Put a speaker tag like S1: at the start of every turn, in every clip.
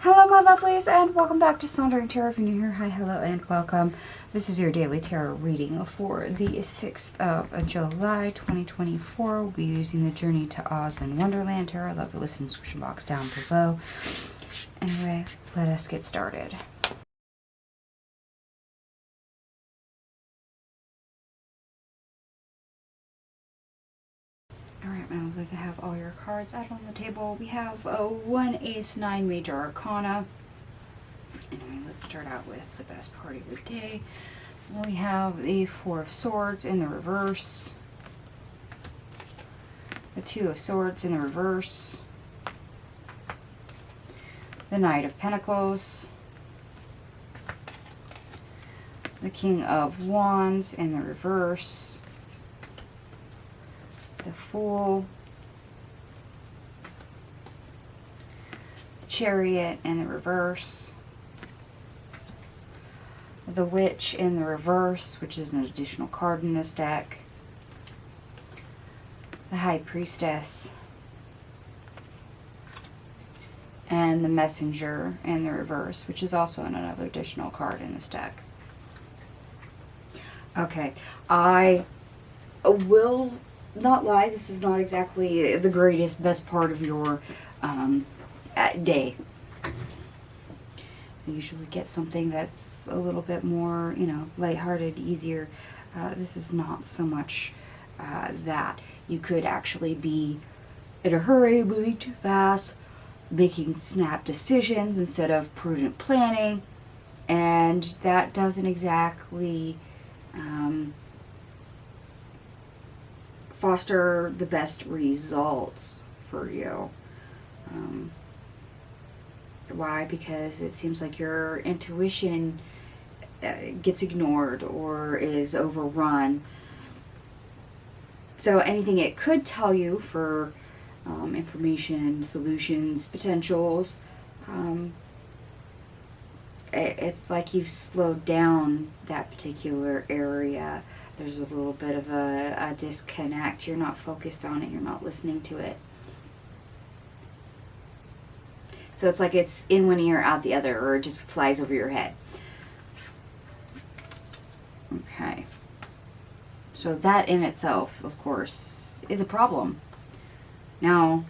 S1: Hello my lovelies and welcome back to Sondering Tarot. If you're new here, hi, hello, and welcome. This is your daily tarot reading for the 6th of July 2024. We'll be using the Journey to Oz and Wonderland tarot. I'll leave a list in the description box down below. Anyway, let us get started. Alright, my lovelies, I have all your cards out on the table. We have one Ace, 9 Major Arcana. Anyway, let's start out with the best part of your day. We have the Four of Swords in the reverse, the Two of Swords in the reverse, the Knight of Pentacles, the King of Wands in the reverse, the Fool, the Chariot in the reverse, the Witch in the reverse, which is an additional card in this deck, the High Priestess, and the Messenger in the reverse, which is also another additional card in this deck. Okay, I will not lie, this is not exactly the greatest, best part of your day. You usually get something that's a little bit more, lighthearted, easier. This is not so much that. You could actually be in a hurry, moving too fast, making snap decisions instead of prudent planning, and that doesn't exactly foster the best results for you. Why? Because it seems like your intuition gets ignored or is overrun. So anything it could tell you for information, solutions, potentials, it's like you've slowed down that particular area. There's a little bit of a disconnect. You're not focused on it. You're not listening to it. So it's like it's in one ear, out the other, or it just flies over your head. Okay. So that in itself, of course, is a problem. Now,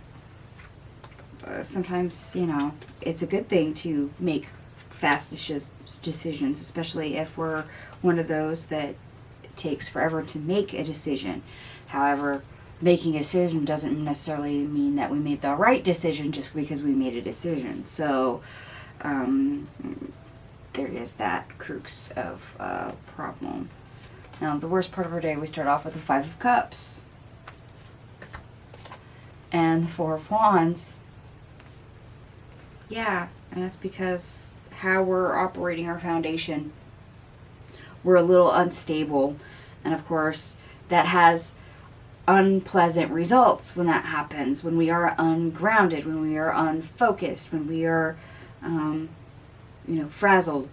S1: sometimes, it's a good thing to make fast decisions, especially if we're one of those that it takes forever to make a decision. However, making a decision doesn't necessarily mean that we made the right decision just because we made a decision. So there is that crux of problem. Now, the worst part of our day, we start off with the Five of Cups and the Four of Wands. Yeah, and that's because how we're operating our foundation, we're a little unstable, and of course that has unpleasant results when that happens, when we are ungrounded, when we are unfocused, when we are frazzled.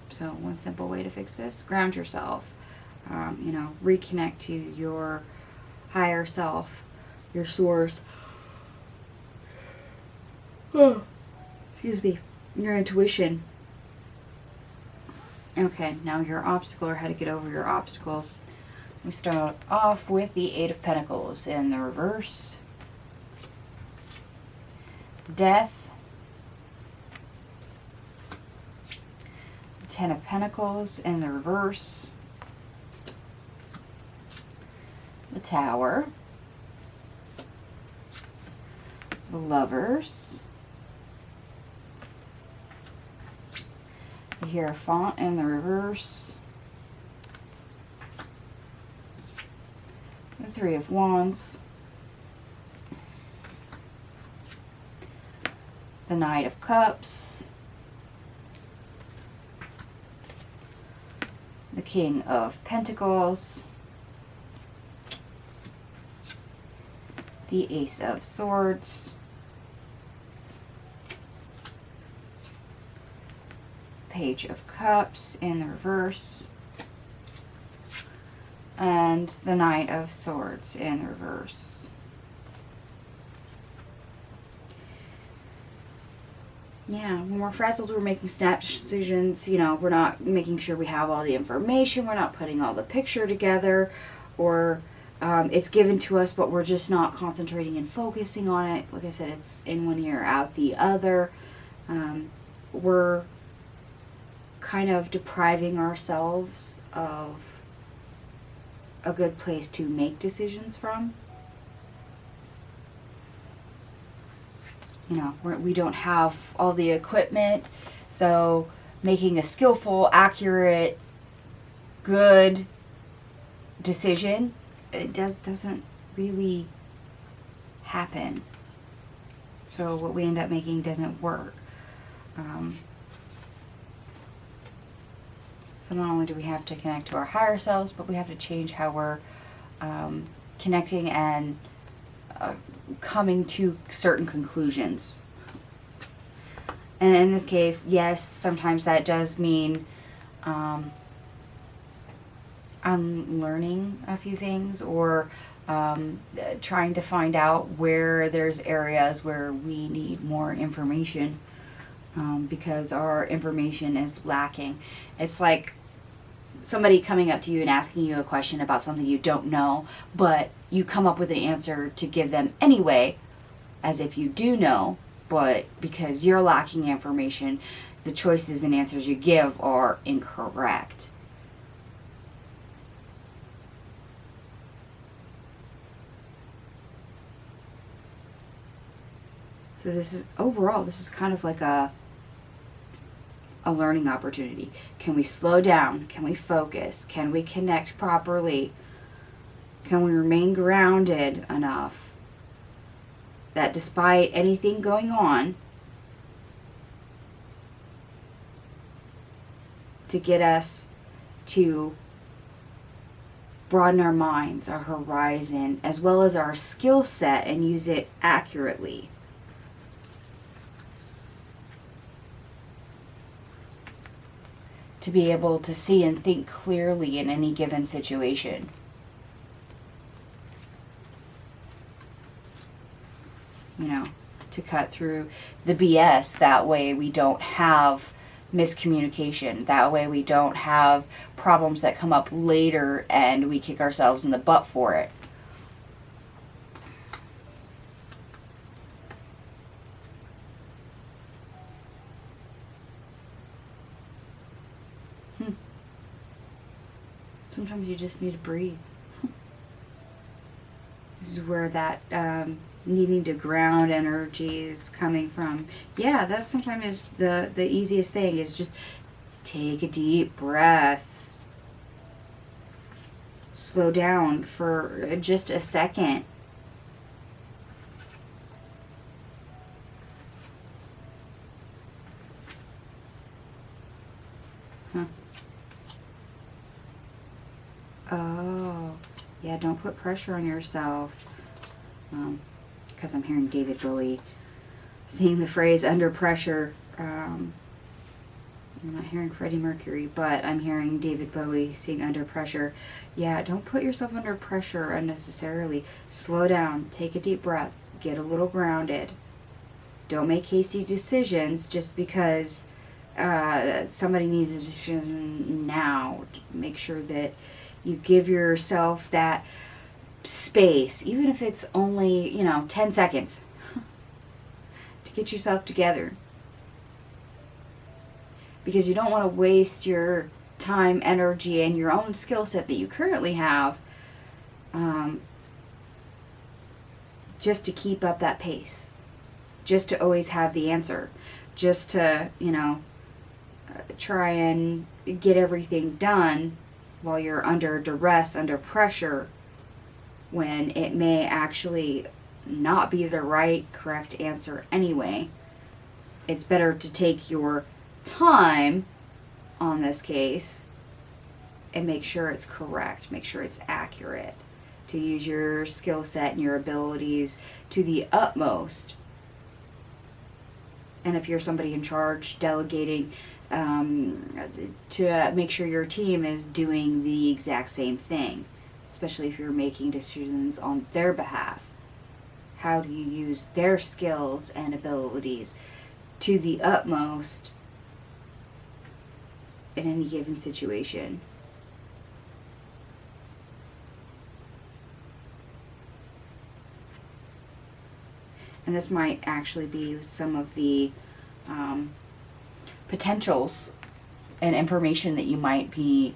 S1: So one simple way to fix this: ground yourself, reconnect to your higher self, your source, excuse me, your intuition. Okay, now your obstacle, or how to get over your obstacle. We start off with the Eight of Pentacles in the reverse, Death, Ten of Pentacles in the reverse, the Tower, the Lovers, the Hierophant in the reverse, the Three of Wands, the Knight of Cups, the King of Pentacles, the Ace of Swords, Page of Cups in the reverse, and the Knight of Swords in reverse. Yeah, when we're frazzled, we're making snap decisions. You know, we're not making sure we have all the information. We're not putting all the picture together, or it's given to us, but we're just not concentrating and focusing on it. Like I said, it's in one ear, out the other. We're kind of depriving ourselves of a good place to make decisions from. You know, we don't have all the equipment, so making a skillful, accurate, good decision, it doesn't really happen. So what we end up making doesn't work. So not only do we have to connect to our higher selves, but we have to change how we're connecting and coming to certain conclusions. And in this case, yes, sometimes that does mean unlearning a few things, or trying to find out where there's areas where we need more information, because our information is lacking. It's like somebody coming up to you and asking you a question about something you don't know, but you come up with an answer to give them anyway, as if you do know, but because you're lacking information, the choices and answers you give are incorrect. So this is, overall, this is kind of like a learning opportunity. Can we slow down? Can we focus? Can we connect properly? Can we remain grounded enough that despite anything going on, to get us to broaden our minds, our horizon, as well as our skill set, and use it accurately? To be able to see and think clearly in any given situation. You know, to cut through the BS. That way we don't have miscommunication. That way we don't have problems that come up later and we kick ourselves in the butt for it. Sometimes you just need to breathe. This is where that needing to ground energy is coming from. Yeah, that sometimes is the easiest thing, is just take a deep breath. Slow down for just a second. Oh, yeah, don't put pressure on yourself. Because I'm hearing David Bowie saying the phrase under pressure. I'm not hearing Freddie Mercury, but I'm hearing David Bowie saying under pressure. Yeah, don't put yourself under pressure unnecessarily. Slow down, take a deep breath, get a little grounded. Don't make hasty decisions just because somebody needs a decision now. Make sure that you give yourself that space, even if it's only, 10 seconds, to get yourself together. Because you don't want to waste your time, energy, and your own skill set that you currently have just to keep up that pace. Just to always have the answer. Just to, try and get everything done while you're under duress, under pressure, when it may actually not be the right, correct answer anyway. It's better to take your time on this case and make sure it's correct, make sure it's accurate, to use your skill set and your abilities to the utmost. And if you're somebody in charge, delegating to make sure your team is doing the exact same thing. especially if you're making decisions on their behalf. How do you use their skills and abilities to the utmost in any given situation? And this might actually be some of the potentials and information that you might be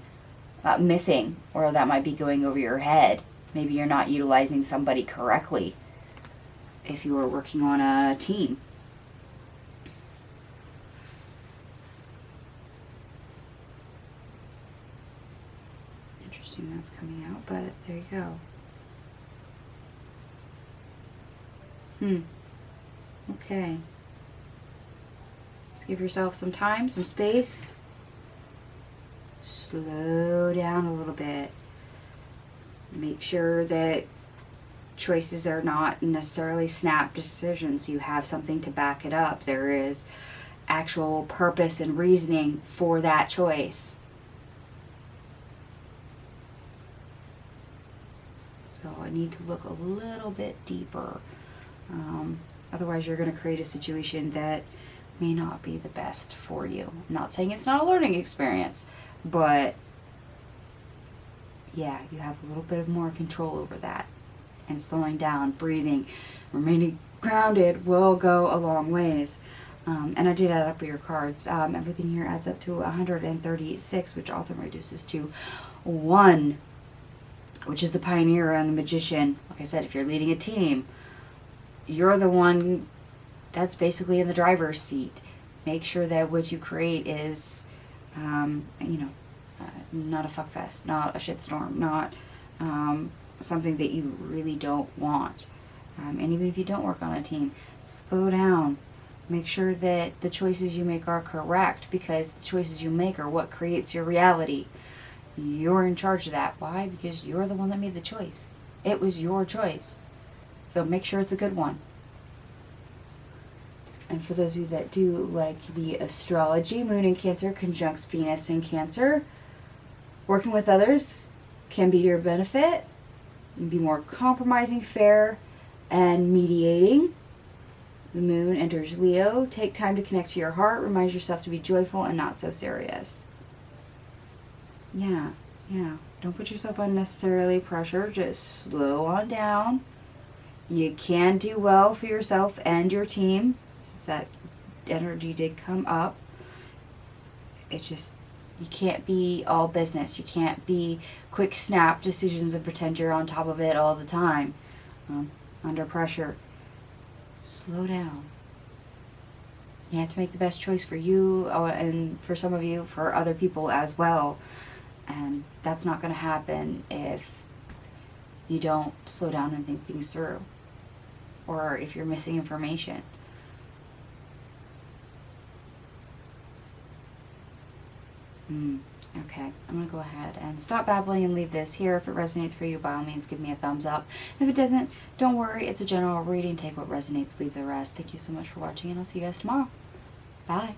S1: missing, or that might be going over your head. Maybe you're not utilizing somebody correctly if you are working on a team. Interesting that's coming out, but there you go. Okay. Just give yourself some time, some space. Slow down a little bit. Make sure that choices are not necessarily snap decisions. You have something to back it up. There is actual purpose and reasoning for that choice. So I need to look a little bit deeper. Otherwise, you're going to create a situation that may not be the best for you. I'm not saying it's not a learning experience, but yeah, you have a little bit more control over that. And slowing down, breathing, remaining grounded will go a long ways. And I did add up your cards. Everything here adds up to 136, which also reduces to 1, which is the Pioneer and the Magician. Like I said, if you're leading a team, you're the one that's basically in the driver's seat. Make sure that what you create is, not a fuckfest, not a shitstorm, not something that you really don't want. And even if you don't work on a team, slow down. Make sure that the choices you make are correct, because the choices you make are what creates your reality. You're in charge of that. Why? Because you're the one that made the choice. It was your choice. So make sure it's a good one. And for those of you that do like the astrology, Moon in Cancer conjuncts Venus in Cancer. Working with others can be to your benefit. You can be more compromising, fair, and mediating. The Moon enters Leo. Take time to connect to your heart. Remind yourself to be joyful and not so serious. Yeah. Don't put yourself unnecessarily pressure. Just slow on down. You can do well for yourself and your team, since that energy did come up. It's just, you can't be all business. You can't be quick snap decisions and pretend you're on top of it all the time. Under pressure. Slow down. You have to make the best choice for you, and for some of you, for other people as well. And that's not going to happen if you don't slow down and think things through, or if you're missing information. Okay, I'm going to go ahead and stop babbling and leave this here. If it resonates for you, by all means, give me a thumbs up. And if it doesn't, don't worry. It's a general reading. Take what resonates, leave the rest. Thank you so much for watching, and I'll see you guys tomorrow. Bye.